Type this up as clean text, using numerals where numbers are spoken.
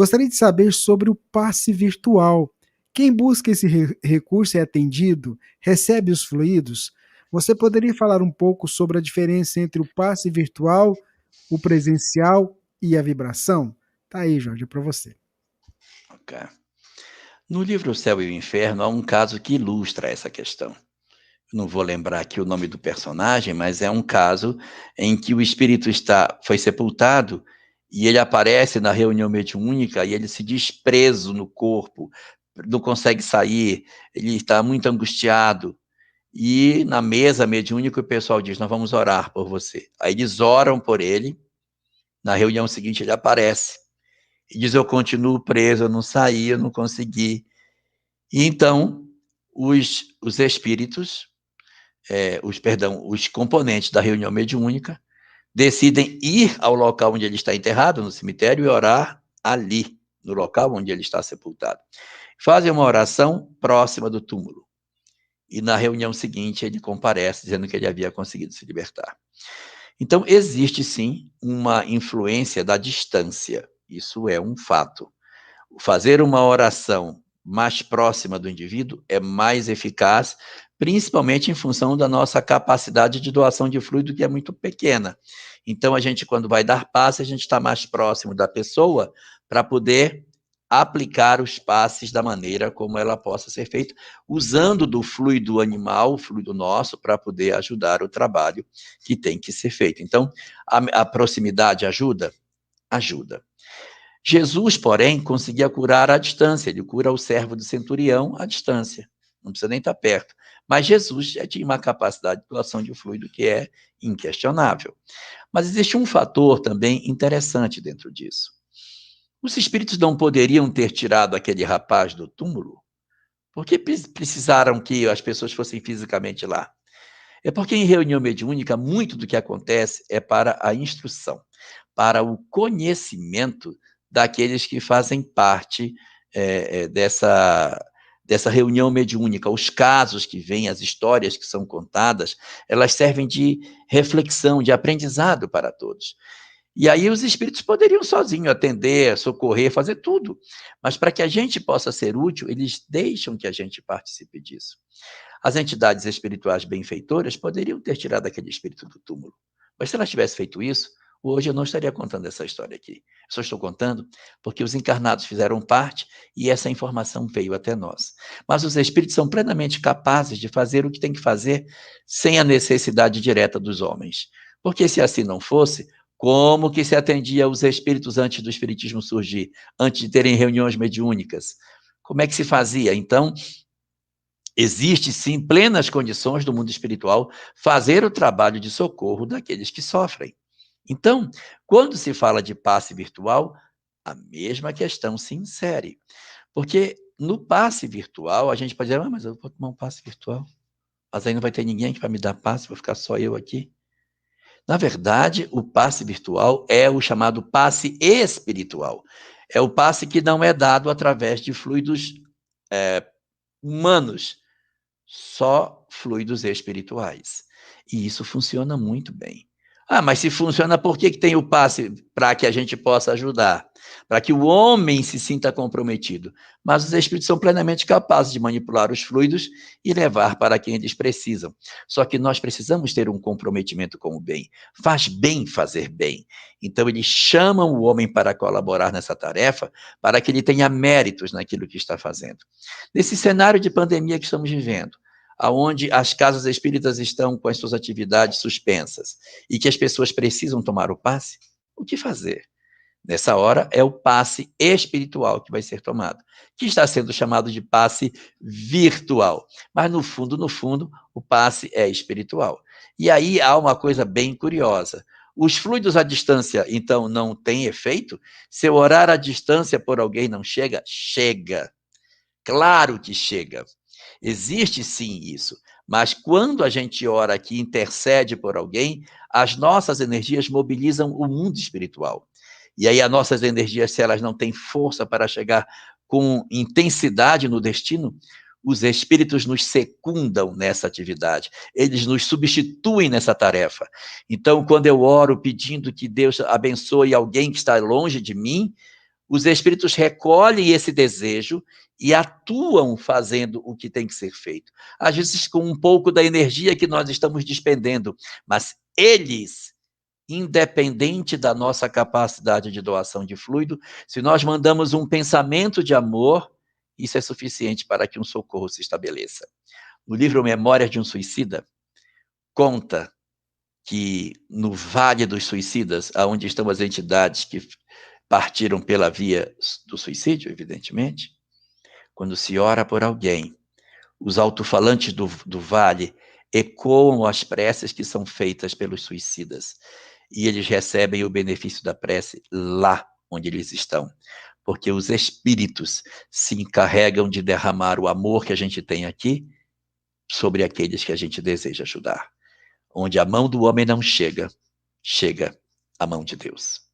Gostaria de saber sobre o passe virtual. Quem busca esse recurso é atendido? Recebe os fluidos? Você poderia falar um pouco sobre a diferença entre o passe virtual, o presencial e a vibração? Tá aí, Jorge, é para você. Ok. No livro O Céu e o Inferno, há um caso que ilustra essa questão. Não vou lembrar aqui o nome do personagem, mas é um caso em que o espírito foi sepultado e ele aparece na reunião mediúnica e ele se diz preso no corpo, não consegue sair, ele está muito angustiado. E na mesa mediúnica o pessoal diz, nós vamos orar por você. Aí eles oram por ele, na reunião seguinte ele aparece e diz, eu continuo preso, eu não saí, eu não consegui. E então os espíritos, os componentes da reunião mediúnica, decidem ir ao local onde ele está enterrado, no cemitério, e orar ali, no local onde ele está sepultado. Fazem uma oração próxima do túmulo. E na reunião seguinte ele comparece, dizendo que ele havia conseguido se libertar. Então, existe sim uma influência da distância. Isso é um fato. Fazer uma oração mais próxima do indivíduo é mais eficaz, principalmente em função da nossa capacidade de doação de fluido, que é muito pequena. Então, a gente, quando vai dar passe, a gente está mais próximo da pessoa para poder aplicar os passes da maneira como ela possa ser feita, usando do fluido animal, o fluido nosso, para poder ajudar o trabalho que tem que ser feito. Então, a proximidade ajuda? Ajuda. Jesus, porém, conseguia curar à distância, ele cura o servo do centurião à distância, não precisa nem estar perto. Mas Jesus já tinha uma capacidade de doação de fluido que é inquestionável. Mas existe um fator também interessante dentro disso. Os espíritos não poderiam ter tirado aquele rapaz do túmulo? Por que precisaram que as pessoas fossem fisicamente lá? É porque em reunião mediúnica, muito do que acontece é para a instrução, para o conhecimento daqueles que fazem parte dessa reunião mediúnica. Os casos que vêm, as histórias que são contadas, elas servem de reflexão, de aprendizado para todos. E aí os espíritos poderiam sozinhos atender, socorrer, fazer tudo. Mas para que a gente possa ser útil, eles deixam que a gente participe disso. As entidades espirituais benfeitoras poderiam ter tirado aquele espírito do túmulo. Mas se elas tivessem feito isso, hoje eu não estaria contando essa história aqui. Eu só estou contando porque os encarnados fizeram parte e essa informação veio até nós. Mas os espíritos são plenamente capazes de fazer o que tem que fazer sem a necessidade direta dos homens. Porque se assim não fosse, como que se atendia aos espíritos antes do espiritismo surgir, antes de terem reuniões mediúnicas? Como é que se fazia? Então, existe sim plenas condições do mundo espiritual fazer o trabalho de socorro daqueles que sofrem. Então, quando se fala de passe virtual, a mesma questão se insere. Porque no passe virtual, a gente pode dizer, mas eu vou tomar um passe virtual, mas aí não vai ter ninguém que vai me dar passe, vou ficar só eu aqui. Na verdade, o passe virtual é o chamado passe espiritual. É o passe que não é dado através de fluidos humanos, só fluidos espirituais. E isso funciona muito bem. Ah, mas se funciona, por que tem o passe? Para que a gente possa ajudar, para que o homem se sinta comprometido. Mas os espíritos são plenamente capazes de manipular os fluidos e levar para quem eles precisam. Só que nós precisamos ter um comprometimento com o bem. Faz bem fazer bem. Então, eles chamam o homem para colaborar nessa tarefa, para que ele tenha méritos naquilo que está fazendo. Nesse cenário de pandemia que estamos vivendo, aonde as casas espíritas estão com as suas atividades suspensas e que as pessoas precisam tomar o passe, o que fazer? Nessa hora é o passe espiritual que vai ser tomado, que está sendo chamado de passe virtual. Mas no fundo, o passe é espiritual. E aí há uma coisa bem curiosa. Os fluidos à distância, então, não têm efeito? Se eu orar à distância por alguém não chega? Chega. Claro que chega. Existe sim isso, mas quando a gente ora aqui, intercede por alguém, as nossas energias mobilizam o mundo espiritual. E aí as nossas energias, se elas não têm força para chegar com intensidade no destino, os espíritos nos secundam nessa atividade, eles nos substituem nessa tarefa. Então, quando eu oro pedindo que Deus abençoe alguém que está longe de mim, os espíritos recolhem esse desejo e atuam fazendo o que tem que ser feito. Às vezes com um pouco da energia que nós estamos despendendo, mas eles, independente da nossa capacidade de doação de fluido, se nós mandamos um pensamento de amor, isso é suficiente para que um socorro se estabeleça. No livro Memórias de um Suicida, conta que no Vale dos Suicidas, onde estão as entidades que partiram pela via do suicídio, evidentemente, quando se ora por alguém, os alto-falantes do vale ecoam as preces que são feitas pelos suicidas, e eles recebem o benefício da prece lá onde eles estão, porque os espíritos se encarregam de derramar o amor que a gente tem aqui sobre aqueles que a gente deseja ajudar. Onde a mão do homem não chega, chega a mão de Deus.